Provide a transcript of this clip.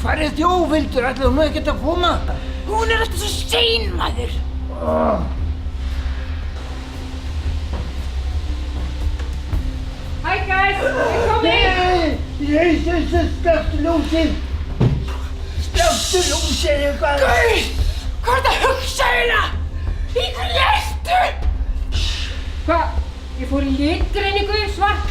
Hvar er Þjóðhildur? Ætlaði hún ekkert að koma? Hún er alltaf svo sein, maður. Hi guys, we're coming. Nei, slökktu ljósið. Slökktu ljósið eitthvað. Guð, hvað er þetta að hugsa eiginlega? Í hverju ertu? Hvað? Ég fór í litgreiningu, svart